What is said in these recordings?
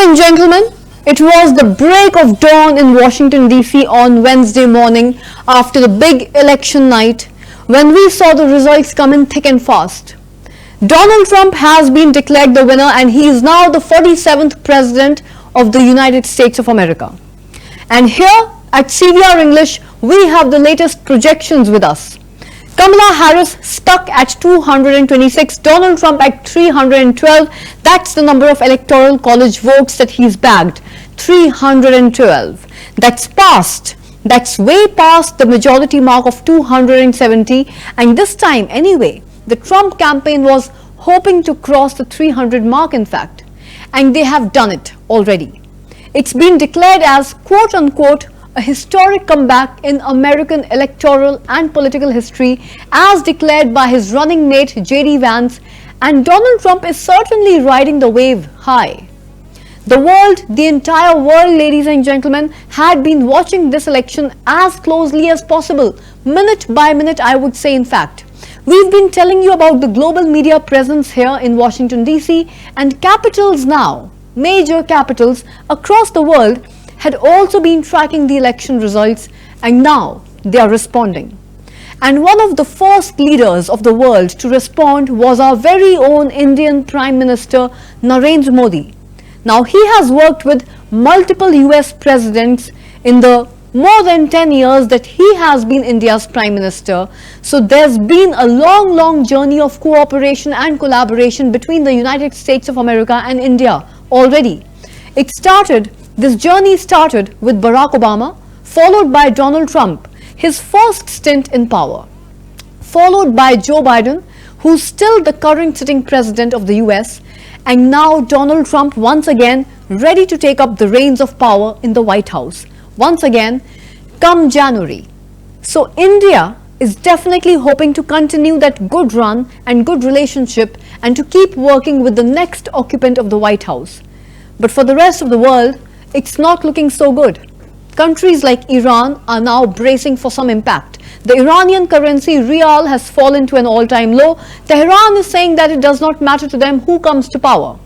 and gentlemen, it was the break of dawn in Washington DC on Wednesday morning after the big election night when we saw the results come in thick and fast. Donald Trump has been declared the winner and he is now the 47th President of the United States of America. And here at CVR English, we have the latest projections with us. Kamala Harris stuck at 226, Donald Trump at 312. That's the number of electoral college votes that he's bagged, 312. That's past. That's way past the majority mark of 270. And this time, anyway, the Trump campaign was hoping to cross the 300 mark, in fact. And they have done it already. It's been declared as, quote-unquote, a historic comeback in American electoral and political history as declared by his running mate J.D. Vance, and Donald Trump is certainly riding the wave high. The world, the entire world, ladies and gentlemen, had been watching this election as closely as possible, minute by minute, I would say, in fact. We've been telling you about the global media presence here in Washington DC, and capitals now, major capitals across the world, had also been tracking the election results, and now they are responding. And one of the first leaders of the world to respond was our very own Indian Prime Minister Narendra Modi. Now he has worked with multiple US presidents in the more than 10 years that he has been India's Prime Minister. So there's been a long journey of cooperation and collaboration between the United States of America and India already. This journey started with Barack Obama, followed by Donald Trump, his first stint in power, followed by Joe Biden, who's still the current sitting president of the US, and now Donald Trump once again ready to take up the reins of power in the White House, once again come January. So India is definitely hoping to continue that good run and good relationship and to keep working with the next occupant of the White House. But for the rest of the world, it's not looking so good. Countries like Iran are now bracing for some impact. The Iranian currency rial has fallen to an all-time low. Tehran is saying that it does not matter to them who comes to power.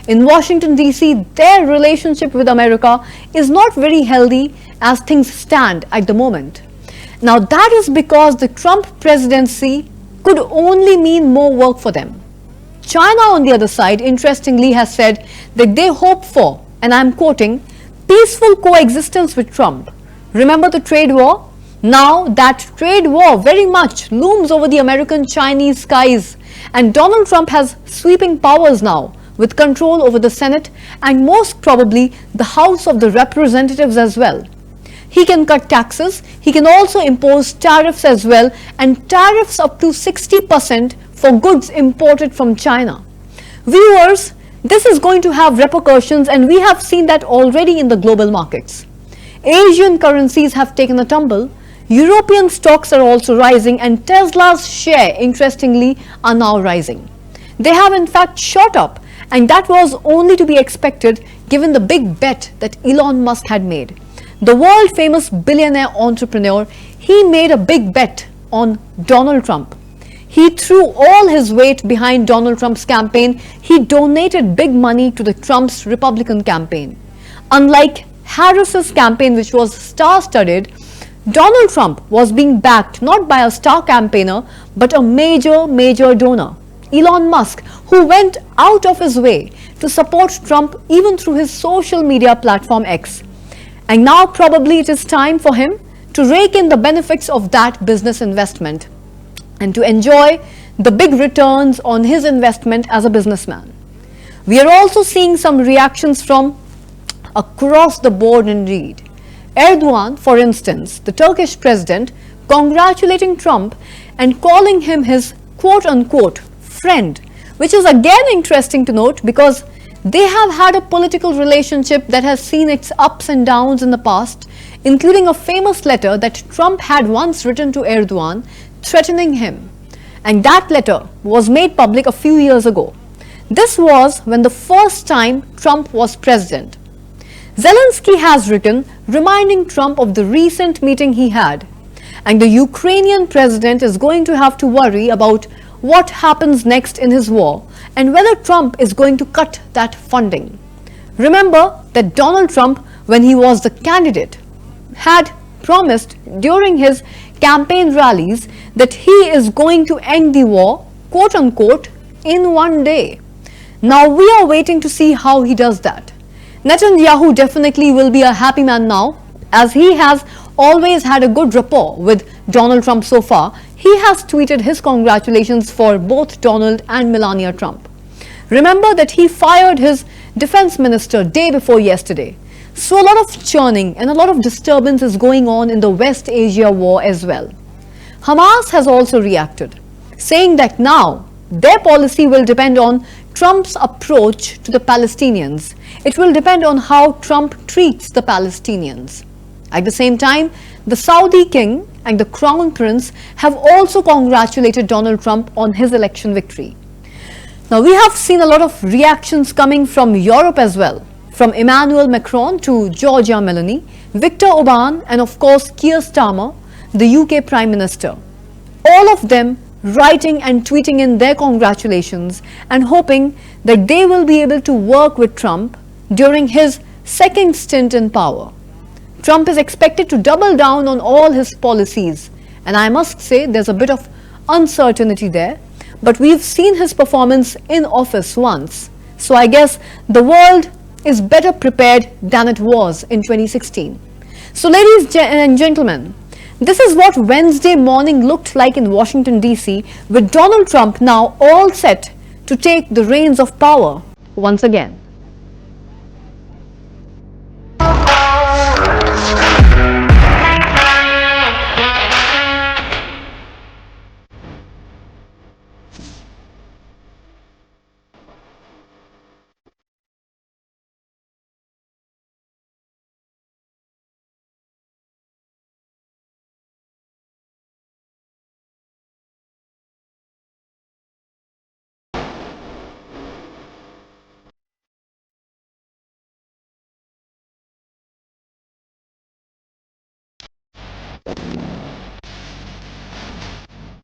In Washington DC, their relationship with America is not very healthy as things stand at the moment. Now that is because the Trump presidency could only mean more work for them. China, on the other side, interestingly has said that they hope for, and I'm quoting, peaceful coexistence with Trump. Remember the trade war? Now that trade war very much looms over the American-Chinese skies, and Donald Trump has sweeping powers now with control over the Senate and most probably the House of the Representatives as well. He can cut taxes, he can also impose tariffs as well, and tariffs up to 60% for goods imported from China. Viewers, this is going to have repercussions, and we have seen that already in the global markets. Asian currencies have taken a tumble, European stocks are also rising, and Tesla's share, interestingly, are now rising. They have in fact shot up, and that was only to be expected given the big bet that Elon Musk had made. The world famous billionaire entrepreneur, he made a big bet on Donald Trump. He threw all his weight behind Donald Trump's campaign. He donated big money to the Trump's Republican campaign. Unlike Harris's campaign, which was star-studded, Donald Trump was being backed not by a star campaigner, but a major donor, Elon Musk, who went out of his way to support Trump even through his social media platform X. And now probably it is time for him to rake in the benefits of that business investment and to enjoy the big returns on his investment as a businessman. We are also seeing some reactions from across the board indeed. Erdogan, for instance, the Turkish president, congratulating Trump and calling him his quote-unquote friend, which is again interesting to note because they have had a political relationship that has seen its ups and downs in the past, including a famous letter that Trump had once written to Erdogan threatening him, and that letter was made public a few years ago. This was when the first time Trump was president. Zelensky has written reminding Trump of the recent meeting he had, and the Ukrainian president is going to have to worry about what happens next in his war and whether Trump is going to cut that funding. Remember that Donald Trump, when he was the candidate, had promised during his campaign rallies that he is going to end the war, quote unquote, in one day. Now we are waiting to see how he does that. Netanyahu definitely will be a happy man now, as he has always had a good rapport with Donald Trump so far. He has tweeted his congratulations for both Donald and Melania Trump. Remember that he fired his defense minister day before yesterday. So a lot of churning and a lot of disturbance is going on in the West Asia war as well. Hamas has also reacted, saying that now their policy will depend on Trump's approach to the Palestinians. It will depend on how Trump treats the Palestinians. At the same time, the Saudi king and the crown prince have also congratulated Donald Trump on his election victory. Now, we have seen a lot of reactions coming from Europe as well, from Emmanuel Macron to Giorgia Meloni, Viktor Orban and of course Keir Starmer, the UK Prime Minister. All of them writing and tweeting in their congratulations and hoping that they will be able to work with Trump during his second stint in power. Trump is expected to double down on all his policies, and I must say there's a bit of uncertainty there, but we've seen his performance in office once, so I guess the world is better prepared than it was in 2016. So ladies and gentlemen, this is what Wednesday morning looked like in Washington DC, with Donald Trump now all set to take the reins of power once again.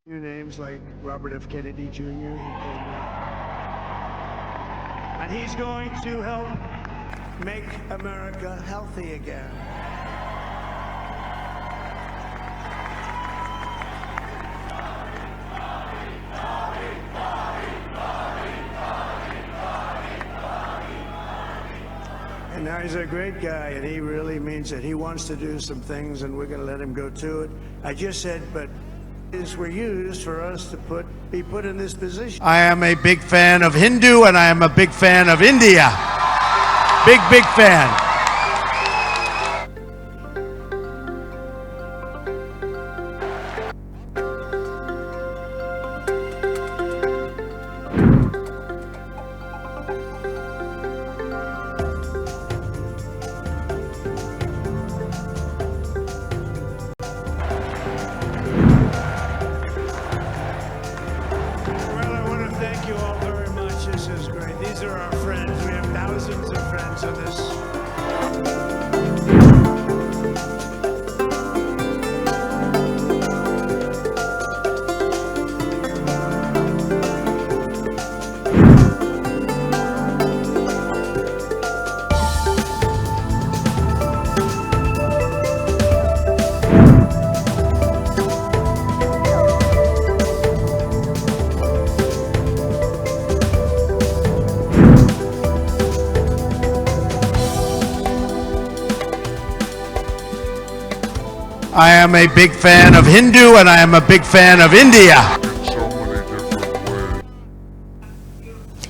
New names like Robert F. Kennedy Jr. And he's going to help make America healthy again. And now he's a great guy, and he really means it. He wants to do some things, and we're going to let him go to it. I just said, but were used for us to be put in this position. I am a big fan of Hindu, and I am a big fan of India. Big fan. These are our friends. We have thousands of friends on this. I am a big fan of Hindu, and I am a big fan of India.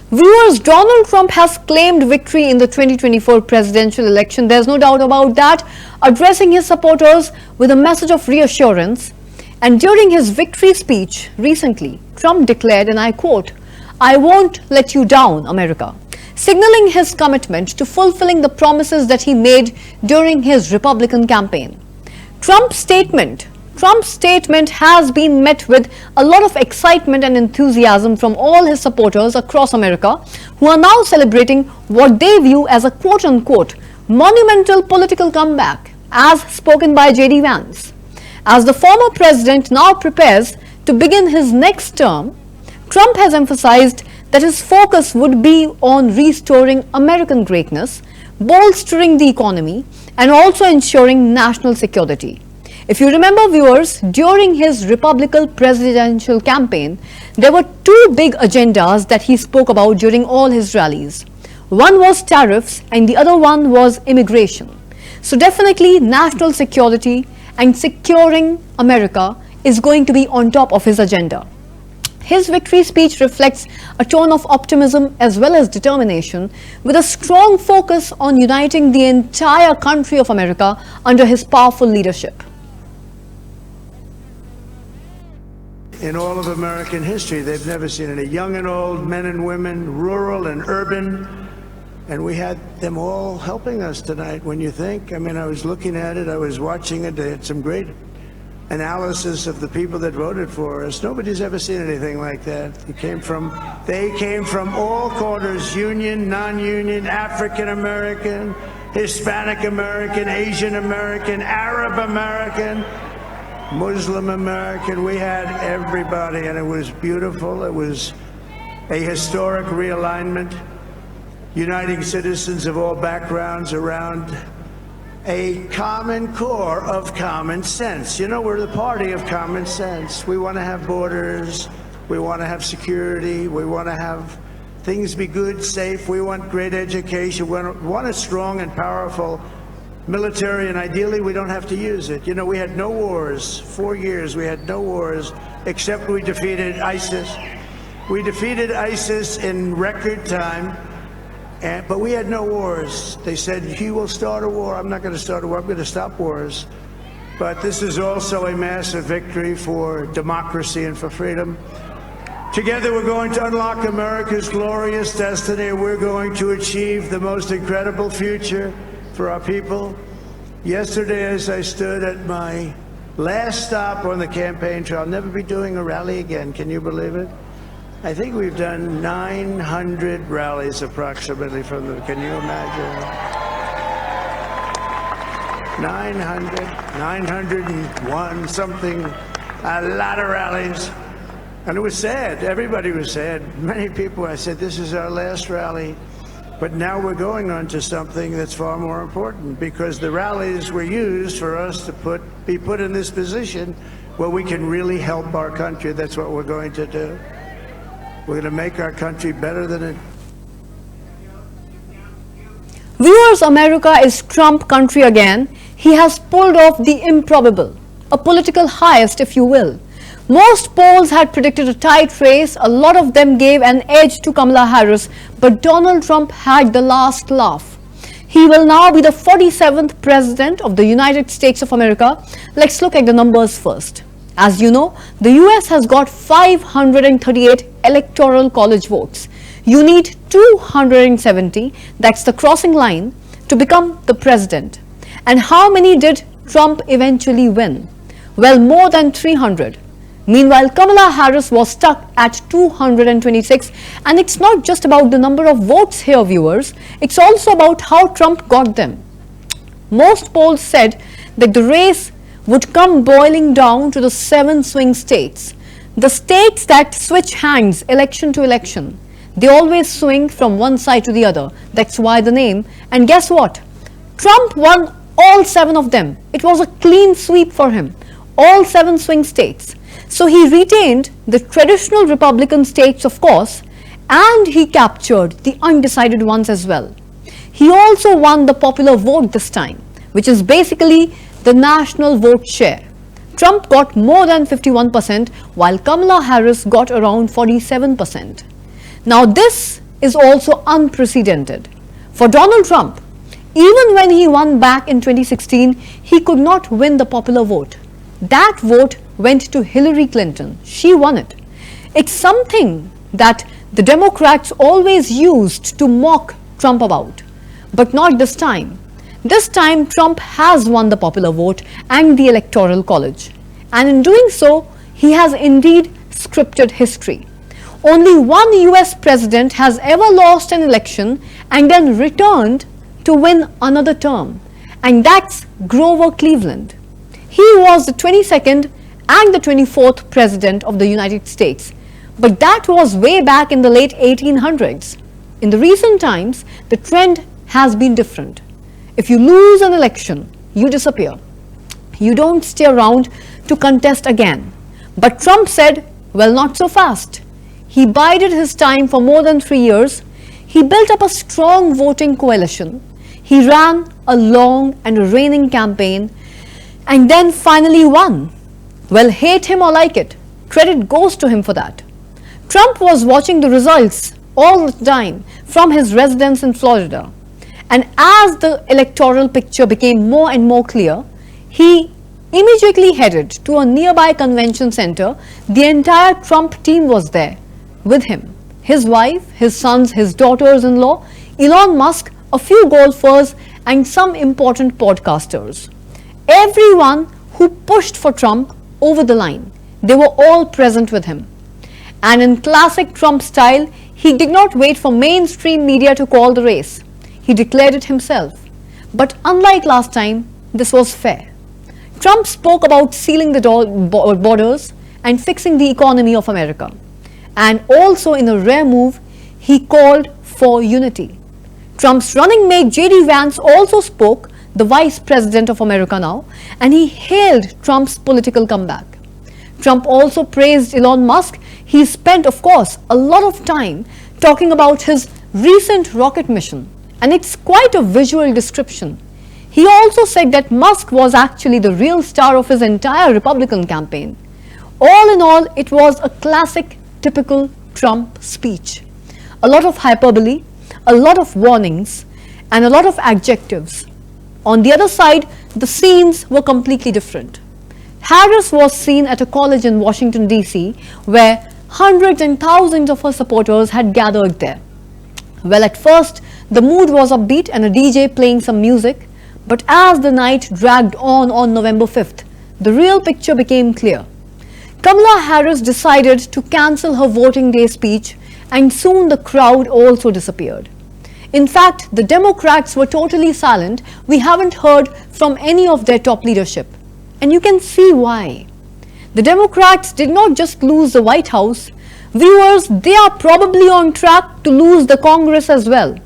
Viewers, Donald Trump has claimed victory in the 2024 presidential election. There's no doubt about that, addressing his supporters with a message of reassurance. And during his victory speech recently, Trump declared, and I quote, "I won't let you down, America," signaling his commitment to fulfilling the promises that he made during his Republican campaign. Trump's statement has been met with a lot of excitement and enthusiasm from all his supporters across America, who are now celebrating what they view as a quote-unquote monumental political comeback, as spoken by J.D. Vance. As the former president now prepares to begin his next term, Trump has emphasized that his focus would be on restoring American greatness bolstering the economy, and also ensuring national security. If you remember, viewers, during his Republican presidential campaign, there were two big agendas that he spoke about during all his rallies. One was tariffs and the other one was immigration. So definitely national security and securing America is going to be on top of his agenda. His victory speech reflects a tone of optimism as well as determination, with a strong focus on uniting the entire country of America under his powerful leadership. In all of American history, they've never seen any young and old, men and women, rural and urban. And we had them all helping us tonight, when you think. I mean, I was looking at it, I was watching it. They had some great analysis of the people that voted for us. Nobody's ever seen anything like that. They came from all corners, union, non-union, African American, Hispanic American, Asian American, Arab American, Muslim American. We had everybody, and it was beautiful. It was a historic realignment, uniting citizens of all backgrounds around a common core of common sense. You know, we're the party of common sense. We want to have borders. We want to have security. We want to have things be good, safe. We want great education. We want a strong and powerful military, and ideally we don't have to use it. You know, we had no wars. 4 years we had no wars, except we defeated ISIS. We defeated ISIS in record time. But we had no wars. They said, he will start a war. I'm not going to start a war. I'm going to stop wars. But this is also a massive victory for democracy and for freedom. Together, we're going to unlock America's glorious destiny. We're going to achieve the most incredible future for our people. Yesterday, as I stood at my last stop on the campaign trail, I'll never be doing a rally again. Can you believe it? I think we've done 900 rallies approximately from them. Can you imagine? 901 something, a lot of rallies. And it was sad. Everybody was sad. Many people, I said, this is our last rally. But now we're going on to something that's far more important, because the rallies were used for us to be put in this position where we can really help our country. That's what we're going to do. We're going to make our country better than it. Viewers, America is Trump country again. He has pulled off the improbable, a political heist, if you will. Most polls had predicted a tight race. A lot of them gave an edge to Kamala Harris, but Donald Trump had the last laugh. He will now be the 47th president of the United States of America. Let's look at the numbers first. As you know, the US has got 538 electoral college votes. You need 270, that's the crossing line, to become the president. And how many did Trump eventually win? Well, more than 300. Meanwhile, Kamala Harris was stuck at 226, and it's not just about the number of votes here, viewers. It's also about how Trump got them. Most polls said that the race would come boiling down to the 7 swing states. The states that switch hands election to election. They always swing from one side to the other. That's why the name. And guess what? Trump won all 7 of them. It was a clean sweep for him. All 7 swing states. So he retained the traditional Republican states, of course, and he captured the undecided ones as well. He also won the popular vote this time, which is basically the national vote share. Trump got more than 51%, while Kamala Harris got around 47%. Now this is also unprecedented. For Donald Trump, even when he won back in 2016, he could not win the popular vote. That vote went to Hillary Clinton. She won it. It's something that the Democrats always used to mock Trump about, but not this time. This time, Trump has won the popular vote and the Electoral College. And in doing so, he has indeed scripted history. Only one US president has ever lost an election and then returned to win another term. And that's Grover Cleveland. He was the 22nd and the 24th president of the United States. But that was way back in the late 1800s. In the recent times, the trend has been different. If you lose an election, you disappear. You don't stay around to contest again. But Trump said, well, not so fast. He bided his time for more than 3 years. He built up a strong voting coalition. He ran a long and a reigning campaign and then finally won. Well, hate him or like it, credit goes to him for that. Trump was watching the results all the time from his residence in Florida. And as the electoral picture became more and more clear, he immediately headed to a nearby convention center. The entire Trump team was there with him. His wife, his sons, his daughters-in-law, Elon Musk, a few golfers, and some important podcasters. Everyone who pushed for Trump over the line, they were all present with him. And in classic Trump style, he did not wait for mainstream media to call the race. He declared it himself. But unlike last time, this was fair. Trump spoke about sealing the borders and fixing the economy of America. And also in a rare move, he called for unity. Trump's running mate J.D. Vance also spoke, the Vice President of America now, and he hailed Trump's political comeback. Trump also praised Elon Musk. He spent, of course, a lot of time talking about his recent rocket mission, and it's quite a visual description. He also said that Musk was actually the real star of his entire Republican campaign. All in all, it was a classic, typical Trump speech. A lot of hyperbole, a lot of warnings, and a lot of adjectives. On the other side, the scenes were completely different. Harris was seen at a college in Washington, D.C., where hundreds and thousands of her supporters had gathered there. Well, at first, the mood was upbeat and a DJ playing some music, but as the night dragged on November 5th, the real picture became clear. Kamala Harris decided to cancel her voting day speech, and soon the crowd also disappeared. In fact, the Democrats were totally silent. We haven't heard from any of their top leadership. And you can see why. The Democrats did not just lose the White House. Viewers, they are probably on track to lose the Congress as well.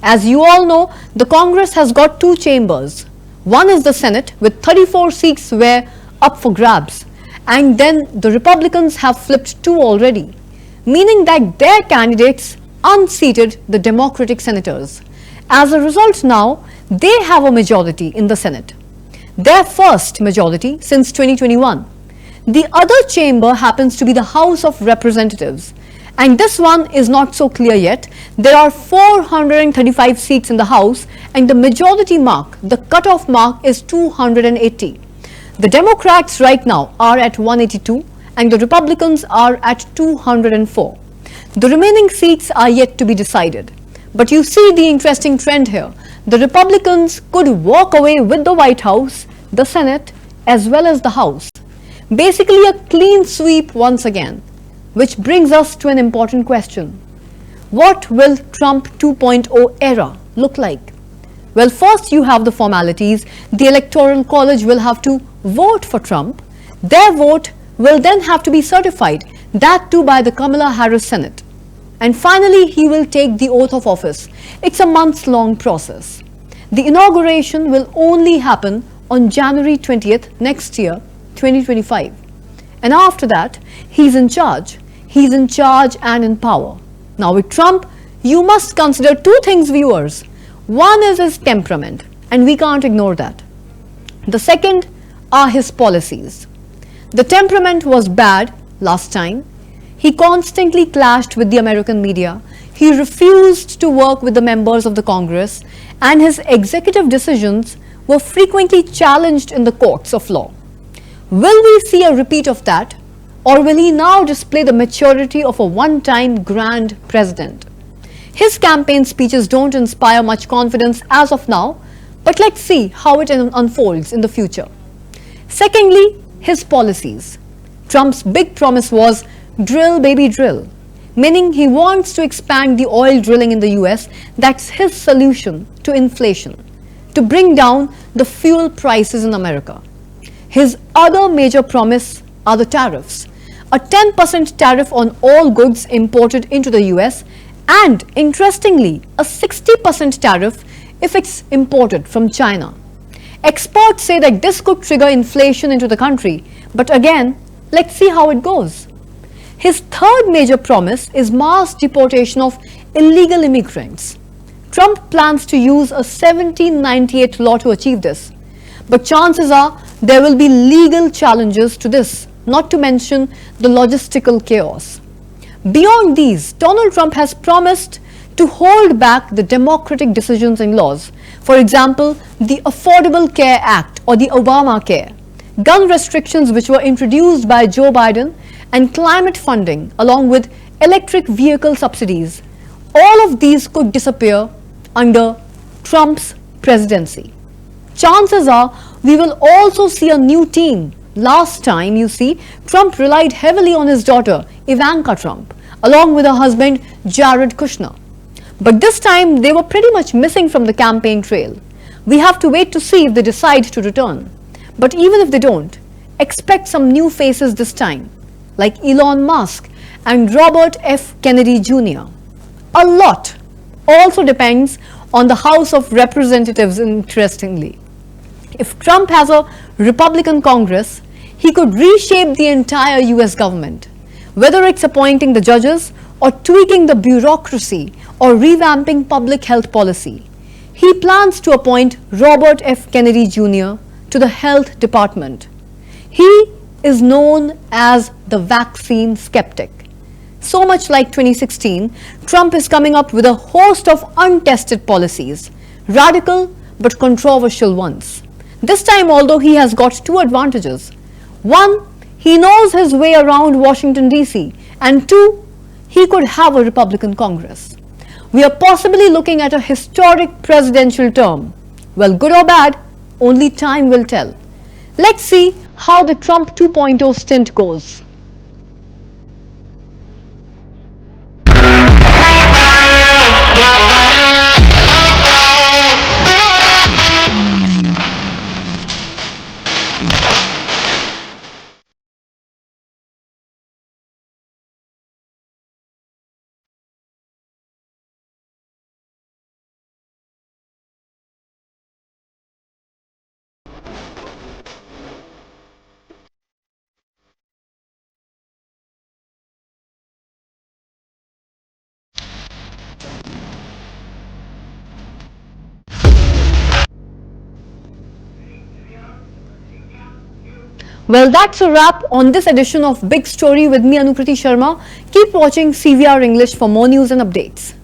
As you all know, the Congress has got two chambers. One is the Senate, with 34 seats were up for grabs. And then the Republicans have flipped two already, meaning that their candidates unseated the Democratic senators. As a result now, they have a majority in the Senate. Their first majority since 2021. The other chamber happens to be the House of Representatives. And this one is not so clear yet. There are 435 seats in the House, and the majority mark, the cutoff mark, is 280. The Democrats right now are at 182 and the Republicans are at 204. The remaining seats are yet to be decided. But you see the interesting trend here. The Republicans could walk away with the White House, the Senate, as well as the House. Basically a clean sweep once again, which brings us to an important question. What will Trump 2.0 era look like? Well, first you have the formalities. The Electoral College will have to vote for Trump. Their vote will then have to be certified, that too by the Kamala Harris Senate. And finally, he will take the oath of office. It's a months-long process. The inauguration will only happen on January 20th next year, 2025. And after that, he's in charge. He's in charge and in power. Now with Trump, you must consider two things, viewers. One is his temperament, and we can't ignore that. The second are his policies. The temperament was bad last time. He constantly clashed with the American media. He refused to work with the members of the Congress, and his executive decisions were frequently challenged in the courts of law. Will we see a repeat of that, or will he now display the maturity of a one-time grand president? His campaign speeches don't inspire much confidence as of now, but let's see how it unfolds in the future. Secondly, his policies. Trump's big promise was drill baby drill, meaning he wants to expand the oil drilling in the US. That's his solution to inflation, to bring down the fuel prices in America. His other major promise are the tariffs. A 10% tariff on all goods imported into the US, and interestingly, a 60% tariff if it's imported from China. Experts say that this could trigger inflation into the country, but again, let's see how it goes. His third major promise is mass deportation of illegal immigrants. Trump plans to use a 1798 law to achieve this, but chances are there will be legal challenges to this, not to mention the logistical chaos. Beyond these, Donald Trump has promised to hold back the democratic decisions and laws. For example, the Affordable Care Act or the Obamacare, gun restrictions which were introduced by Joe Biden, and climate funding along with electric vehicle subsidies. All of these could disappear under Trump's presidency. Chances are we will also see a new team. Last time, you see, Trump relied heavily on his daughter, Ivanka Trump, along with her husband, Jared Kushner. But this time, they were pretty much missing from the campaign trail. We have to wait to see if they decide to return. But even if they don't, expect some new faces this time, like Elon Musk and Robert F. Kennedy Jr. A lot also depends on the House of Representatives, interestingly. If Trump has a Republican Congress, he could reshape the entire US government, whether it's appointing the judges or tweaking the bureaucracy or revamping public health policy. He plans to appoint Robert F. Kennedy Jr. to the Health Department. He is known as the vaccine skeptic. So much like 2016, Trump is coming up with a host of untested policies, radical but controversial ones. This time, although he has got two advantages. One, he knows his way around Washington DC, and two, he could have a Republican Congress. We are possibly looking at a historic presidential term. Well, good or bad, only time will tell. Let's see how the Trump 2.0 stint goes. Well, that's a wrap on this edition of Big Story with me, Anukriti Sharma. Keep watching CVR English for more news and updates.